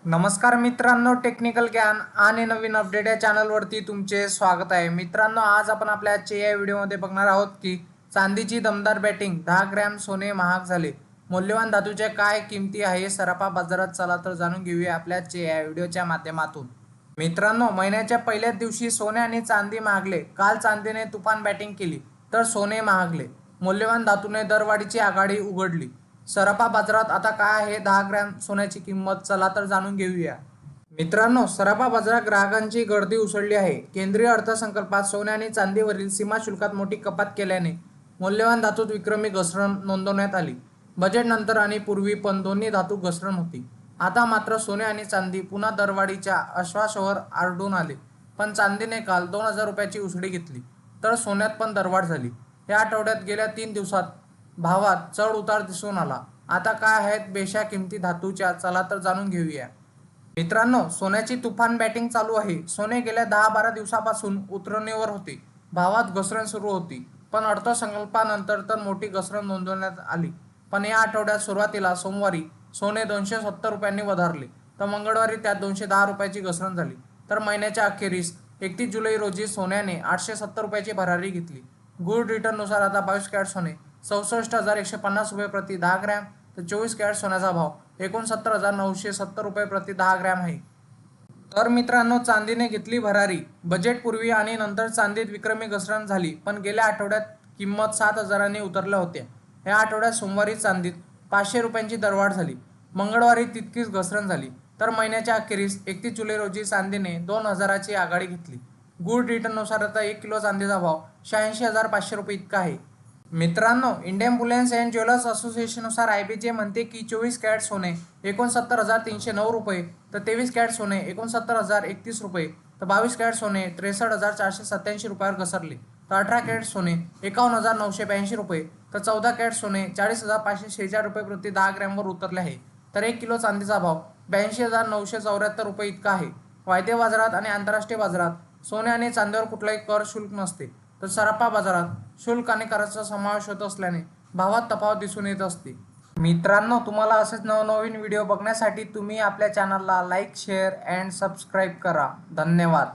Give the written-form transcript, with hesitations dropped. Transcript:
नमस्कार मित्रांनो, टेक्निकल ज्ञान आणि नवीन अपडेट या चॅनलवरती तुमचे स्वागत आहे. मित्रांनो, आज आपण आपल्या आजच्या या व्हिडिओमध्ये बघणार आहोत की चांदीची दमदार बॅटिंग, 10 ग्रॅम सोने महाग झाले, मौल्यवान धातूच्या काय किमती आहे सराफा बाजारात. चला तर जाणून घेऊया आपल्या आजच्या या व्हिडिओच्या माध्यमातून. मित्रांनो, महिन्याच्या पहिल्याच दिवशी सोने आणि चांदी महागले. काल चांदीने तुफान बॅटिंग केली तर सोने महागले. मौल्यवान धातूने दरवाढीची आघाडी उघडली. सराफा बाजारात आता काय आहे 10 ग्रॅम सोन्याची किंमत, चला तर जाणून घेऊया. मित्रांनो, सराफा बाजारात ग्राहकांची गर्दी उसळली आहे. केंद्रीय अर्थसंकल्पात सोने आणि चांदीवरील सीमा शुल्कात मोठी कपात केल्याने मौल्यवान धातूत विक्रमी घसरण नोंदवण्यात आली. बजेटनंतर आणि पूर्वी पण दोन्ही धातू घसरण होती. आता मात्र सोने आणि चांदी पुन्हा दरवाढीच्या आश्वासावर आरडून आले. पण चांदीने काल 2,000 रुपयाची उसळी घेतली तर सोन्यात पण दरवाढ झाली. या आठवड्यात गेल्या 3 दिवसात भावात चढ उतार दिसून आला. आता काय आहेत बेशा किमती धातूच्या, चला तर जाणून घेऊया. मित्रांनो, सोन्याची तुफान बॅटिंग चालू आहे. सोने गेल्या 10-12 दिवसापासून उतरणीवर होते. भावात घसरण सुरू होती. पण अर्थसंकल्पानंतर तर मोठी घसरण नोंदवण्यात आली. पण या आठवड्यात सुरुवातीला सोमवारी सोने 270 रुपयांनी वधारले तर मंगळवारी त्यात 210 रुपयाची घसरण झाली. तर महिन्याच्या अखेरीस 31 जुलै रोजी सोन्याने 870 रुपयाची भरारी घेतली. गोल्ड रिटर्ननुसार आता 22 कॅरेट सोने 64,150 रुपये प्रति 10 ग्रॅम तर 24 कॅरेट सोन्याचा भाव 69,970 रुपये प्रति 10 ग्रॅम आहे. तर मित्रांनो, चांदीने घेतली भरारी. बजेटपूर्वी आणि नंतर चांदीत विक्रमी घसरण झाली. पण गेल्या आठवड्यात किंमत 7,000नी उतरल्या होत्या. या आठवड्यात सोमवारी चांदीत 500 रुपयांची दरवाढ झाली. मंगळवारी तितकीच घसरण झाली. तर महिन्याच्या अखेरीस 31 जुलै रोजी चांदीने 2,000ची आघाडी घेतली. गोल्ड रिटर्ननुसार आता 1 किलो चांदीचा भाव 86,500 रुपये इतका आहे. मित्रांनो, इंडियन बुलियन अँड ज्वेलर्स असोसिएशननुसार आयबीजे म्हणते की 24 कॅरेट सोने 69,309 रुपये तर 23 कॅरेट सोने 69,031 रुपये तर 22 कॅरेट सोने 63,487 रुपयावर घसरले. तर 18 कॅरेट सोने 51,982 रुपये तर 14 कॅरेट सोने 40,546 रुपये प्रति 10 ग्रॅमवर उतरले आहे. तर 1 किलो चांदीचा भाव 82,974 रुपये इतका आहे. वायदे बाजारात आणि आंतरराष्ट्रीय बाजारात सोने आणि चांदीवर कुठलाही कर शुल्क नसते. तर सराफा बाजारात शुल्क आणि कराचा समावेश होत असल्याने भावात तफावत दिसून येत असते. मित्रांनो, तुम्हाला असेच नवनवीन व्हिडिओ बघण्यासाठी तुम्ही आपल्या चॅनलला लाईक, शेअर अँड सबस्क्राईब करा. धन्यवाद.